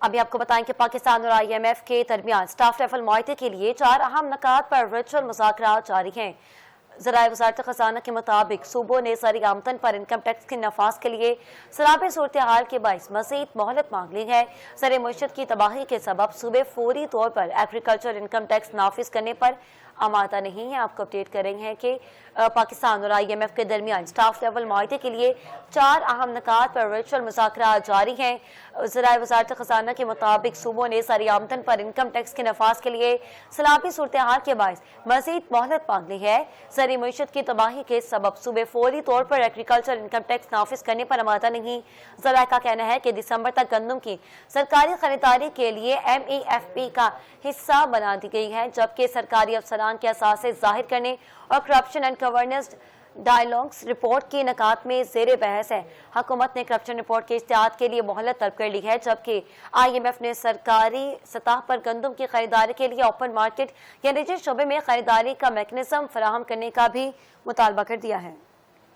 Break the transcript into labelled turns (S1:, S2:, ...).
S1: अभी आपको बताएं कि पाकिस्तान और IMF के दरमियान स्टाफ लेवल मुआहदे के लिए 4 अहम नुकात पर वर्चुअल मुज़ाकरात जारी हैं। ज़राए वज़ारत ख़ज़ाना के मुताबिक सूबों ने ज़री आमदन पर इनकम टैक्स के नफाज के लिए सराबे सूरत हाल के बाइस मज़ीद मोहलत मांग ली है। ज़र मईशत की तबाही के सबब सूबे फौरी तौर पर एग्रीकल्चर इनकम टैक्स नाफिज करने पर आमादा नहीं है। आपको अपडेट करेंगे कि पाकिस्तान और IMF के दरमियान स्टाफ लेवल मुआहदे के लिए 4 अहम नुकात पर वर्चुअल मुज़ाकरात जारी हैं। ज़राए वज़ारत ख़ज़ाना के मुताबिक सूबों ने ज़री आमदन पर इनकम टैक्स के नफाज के लिए सलाबी सूरत हाल के बाइस मज़ीद मोहलत मांग ली है। ज़री मईशत की तबाही के सबब सूबे फौरी तौर पर एग्रीकल्चर इनकम टैक्स नाफिज करने पर आमादा नहीं। ज़राए का कहना है कि दिसंबर तक गंदम की सरकारी खरीदारी के लिए MEFP का हिस्सा बना दी गई है, जबकि सरकारी अफसरान के असासे जाहिर करने और corruption and governance dialogues report की नकात में जेर बहस है। हुकूमत ने करप्शन रिपोर्ट के इश्तिहाद के लिए मोहलत तलब कर ली है, जबकि IMF ने सरकारी सतह पर गंदम की खरीदारी के लिए ओपन मार्केट या निजी शोबे में खरीदारी का मैकेनिज्म फराहम करने का भी मुतालबा कर दिया है।